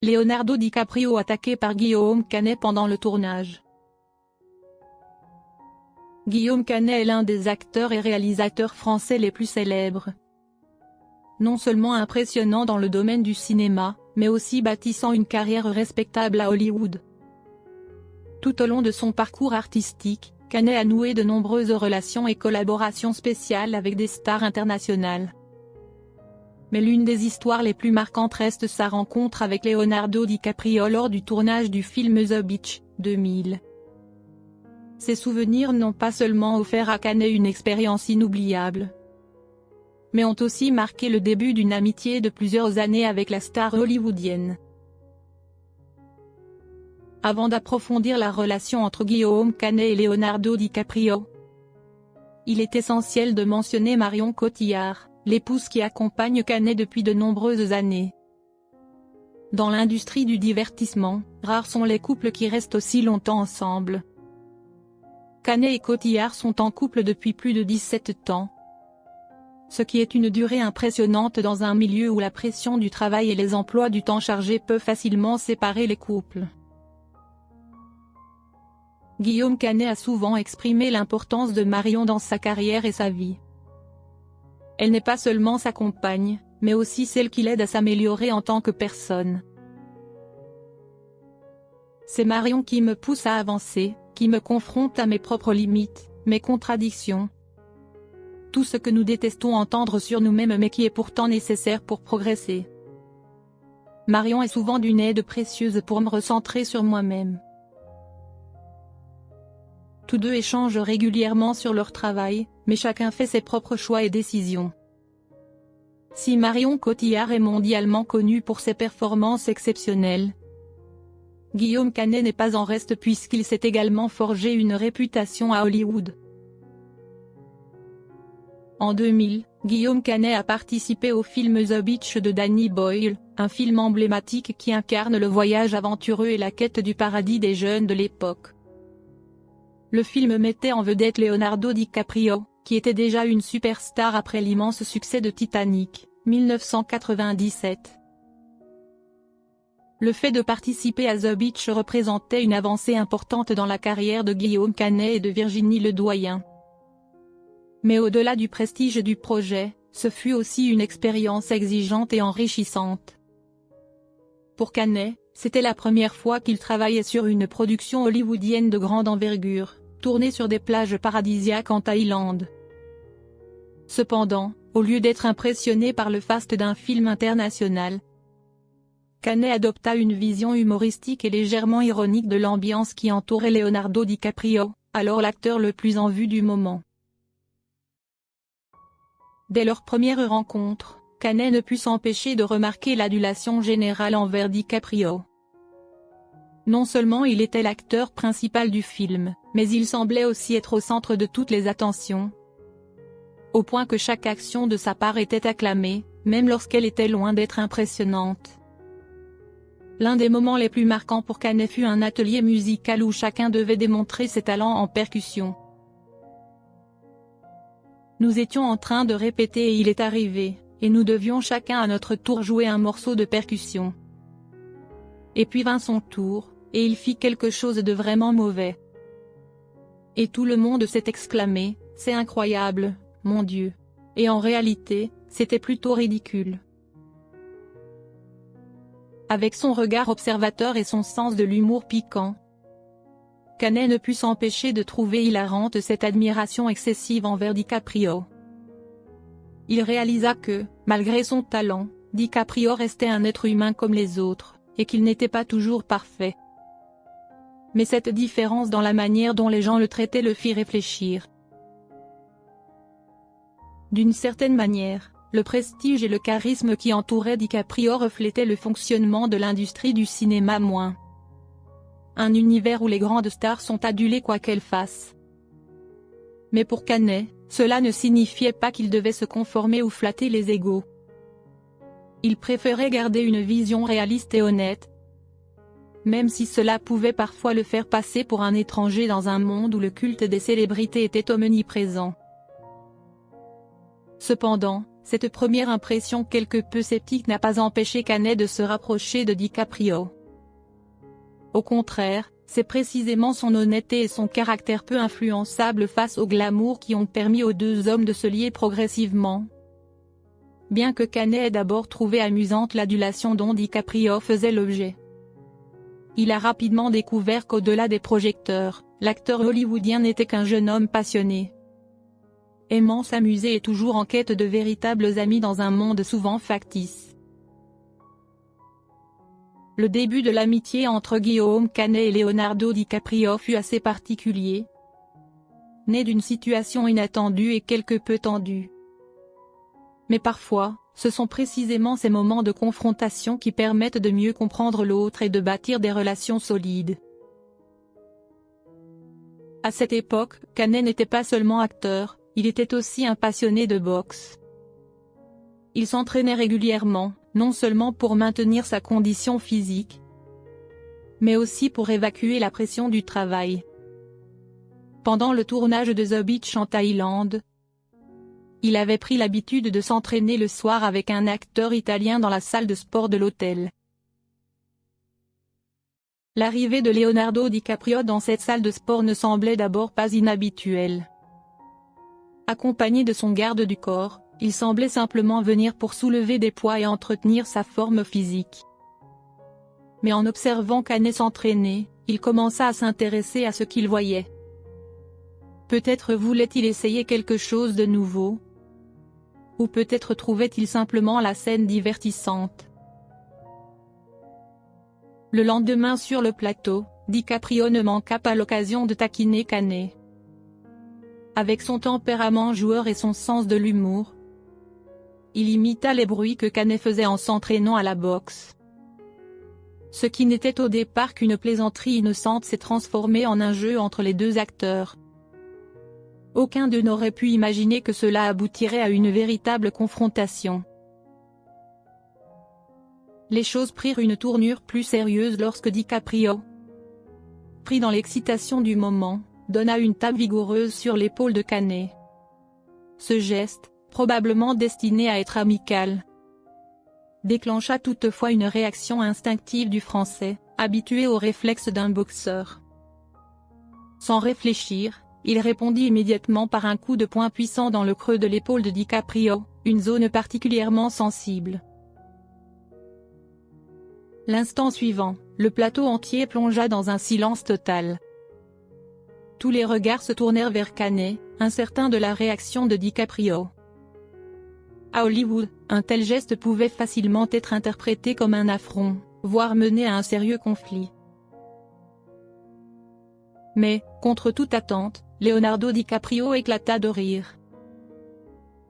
Leonardo DiCaprio attaqué par Guillaume Canet pendant le tournage. Guillaume Canet est l'un des acteurs et réalisateurs français les plus célèbres. Non seulement impressionnant dans le domaine du cinéma, mais aussi bâtissant une carrière respectable à Hollywood. Tout au long de son parcours artistique, Canet a noué de nombreuses relations et collaborations spéciales avec des stars internationales. Mais l'une des histoires les plus marquantes reste sa rencontre avec Leonardo DiCaprio lors du tournage du film The Beach, 2000. Ces souvenirs n'ont pas seulement offert à Canet une expérience inoubliable, mais ont aussi marqué le début d'une amitié de plusieurs années avec la star hollywoodienne. Avant d'approfondir la relation entre Guillaume Canet et Leonardo DiCaprio, il est essentiel de mentionner Marion Cotillard, l'épouse qui accompagne Canet depuis de nombreuses années. Dans l'industrie du divertissement, rares sont les couples qui restent aussi longtemps ensemble. Canet et Cotillard sont en couple depuis plus de 17 ans. Ce qui est une durée impressionnante dans un milieu où la pression du travail et les emplois du temps chargés peuvent facilement séparer les couples. Guillaume Canet a souvent exprimé l'importance de Marion dans sa carrière et sa vie. Elle n'est pas seulement sa compagne, mais aussi celle qui l'aide à s'améliorer en tant que personne. C'est Marion qui me pousse à avancer, qui me confronte à mes propres limites, mes contradictions. Tout ce que nous détestons entendre sur nous-mêmes mais qui est pourtant nécessaire pour progresser. Marion est souvent d'une aide précieuse pour me recentrer sur moi-même. Tous deux échangent régulièrement sur leur travail, mais chacun fait ses propres choix et décisions. Si Marion Cotillard est mondialement connue pour ses performances exceptionnelles, Guillaume Canet n'est pas en reste puisqu'il s'est également forgé une réputation à Hollywood. En 2000, Guillaume Canet a participé au film The Beach de Danny Boyle, un film emblématique qui incarne le voyage aventureux et la quête du paradis des jeunes de l'époque. Le film mettait en vedette Leonardo DiCaprio, qui était déjà une superstar après l'immense succès de Titanic, 1997. Le fait de participer à The Beach représentait une avancée importante dans la carrière de Guillaume Canet et de Virginie Ledoyen. Mais au-delà du prestige du projet, ce fut aussi une expérience exigeante et enrichissante. Pour Canet, c'était la première fois qu'il travaillait sur une production hollywoodienne de grande envergure, tournée sur des plages paradisiaques en Thaïlande. Cependant, au lieu d'être impressionné par le faste d'un film international, Canet adopta une vision humoristique et légèrement ironique de l'ambiance qui entourait Leonardo DiCaprio, alors l'acteur le plus en vue du moment. Dès leur première rencontre, Canet ne put s'empêcher de remarquer l'adulation générale envers DiCaprio. Non seulement il était l'acteur principal du film, mais il semblait aussi être au centre de toutes les attentions. Au point que chaque action de sa part était acclamée, même lorsqu'elle était loin d'être impressionnante. L'un des moments les plus marquants pour Canet fut un atelier musical où chacun devait démontrer ses talents en percussion. Nous étions en train de répéter et il est arrivé, et nous devions chacun à notre tour jouer un morceau de percussion. Et puis vint son tour, et il fit quelque chose de vraiment mauvais. Et tout le monde s'est exclamé, « C'est incroyable, mon Dieu !» Et en réalité, c'était plutôt ridicule. Avec son regard observateur et son sens de l'humour piquant, Canet ne put s'empêcher de trouver hilarante cette admiration excessive envers DiCaprio. Il réalisa que, malgré son talent, DiCaprio restait un être humain comme les autres, et qu'il n'était pas toujours parfait. Mais cette différence dans la manière dont les gens le traitaient le fit réfléchir. D'une certaine manière, le prestige et le charisme qui entouraient DiCaprio reflétaient le fonctionnement de l'industrie du cinéma moins. Un univers où les grandes stars sont adulées quoi qu'elles fassent. Mais pour Canet, cela ne signifiait pas qu'il devait se conformer ou flatter les égos. Il préférait garder une vision réaliste et honnête, même si cela pouvait parfois le faire passer pour un étranger dans un monde où le culte des célébrités était omniprésent. Cependant, Cette première impression quelque peu sceptique n'a pas empêché Canet de se rapprocher de DiCaprio. Au contraire, c'est précisément son honnêteté et son caractère peu influençable face au glamour qui ont permis aux deux hommes de se lier progressivement. Bien que Canet ait d'abord trouvé amusante l'adulation dont DiCaprio faisait l'objet, il a rapidement découvert qu'au-delà des projecteurs, l'acteur hollywoodien n'était qu'un jeune homme passionné, aimant s'amuser et toujours en quête de véritables amis dans un monde souvent factice. Le début de l'amitié entre Guillaume Canet et Leonardo DiCaprio fut assez particulier, né d'une situation inattendue et quelque peu tendue. Mais parfois, ce sont précisément ces moments de confrontation qui permettent de mieux comprendre l'autre et de bâtir des relations solides. À cette époque, Canet n'était pas seulement acteur, il était aussi un passionné de boxe. Il s'entraînait régulièrement, non seulement pour maintenir sa condition physique, mais aussi pour évacuer la pression du travail. Pendant le tournage de The Beach en Thaïlande, il avait pris l'habitude de s'entraîner le soir avec un acteur italien dans la salle de sport de l'hôtel. L'arrivée de Leonardo DiCaprio dans cette salle de sport ne semblait d'abord pas inhabituelle. Accompagné de son garde du corps, il semblait simplement venir pour soulever des poids et entretenir sa forme physique. Mais en observant Canet s'entraîner, il commença à s'intéresser à ce qu'il voyait. Peut-être voulait-il essayer quelque chose de nouveau, ou peut-être trouvait-il simplement la scène divertissante. Le lendemain sur le plateau, DiCaprio ne manqua pas l'occasion de taquiner Canet. Avec son tempérament joueur et son sens de l'humour, il imita les bruits que Canet faisait en s'entraînant à la boxe. Ce qui n'était au départ qu'une plaisanterie innocente s'est transformé en un jeu entre les deux acteurs. Aucun d'eux n'aurait pu imaginer que cela aboutirait à une véritable confrontation. Les choses prirent une tournure plus sérieuse lorsque DiCaprio, pris dans l'excitation du moment, donna une tape vigoureuse sur l'épaule de Canet. Ce geste, probablement destiné à être amical, déclencha toutefois une réaction instinctive du Français, habitué aux réflexes d'un boxeur. Sans réfléchir, il répondit immédiatement par un coup de poing puissant dans le creux de l'épaule de DiCaprio, une zone particulièrement sensible. L'instant suivant, le plateau entier plongea dans un silence total. Tous les regards se tournèrent vers Canet, incertain de la réaction de DiCaprio. À Hollywood, un tel geste pouvait facilement être interprété comme un affront, voire mener à un sérieux conflit. Mais, contre toute attente, Leonardo DiCaprio éclata de rire.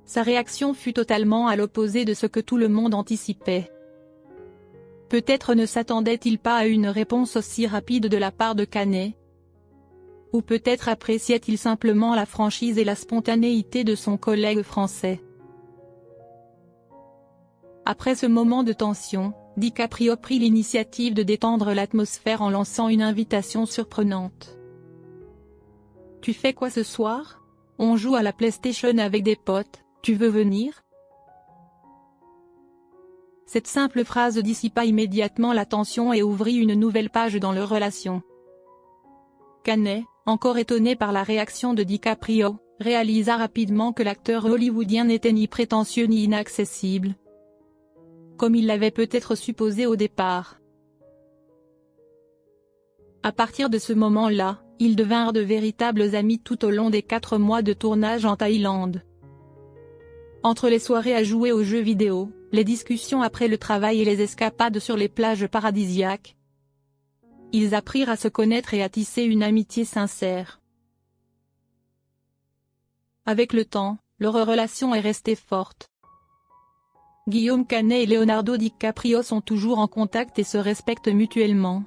Sa réaction fut totalement à l'opposé de ce que tout le monde anticipait. Peut-être ne s'attendait-il pas à une réponse aussi rapide de la part de Canet, ou peut-être appréciait-il simplement la franchise et la spontanéité de son collègue français. Après ce moment de tension, DiCaprio prit l'initiative de détendre l'atmosphère en lançant une invitation surprenante. « Tu fais quoi ce soir? On joue à la PlayStation avec des potes, tu veux venir ?» Cette simple phrase dissipa immédiatement la tension et ouvrit une nouvelle page dans leur relation. Canet, encore étonné par la réaction de DiCaprio, réalisa rapidement que l'acteur hollywoodien n'était ni prétentieux ni inaccessible, comme il l'avait peut-être supposé au départ. À partir de ce moment-là, ils devinrent de véritables amis tout au long des 4 mois de tournage en Thaïlande. Entre les soirées à jouer aux jeux vidéo, les discussions après le travail et les escapades sur les plages paradisiaques, ils apprirent à se connaître et à tisser une amitié sincère. Avec le temps, leur relation est restée forte. Guillaume Canet et Leonardo DiCaprio sont toujours en contact et se respectent mutuellement.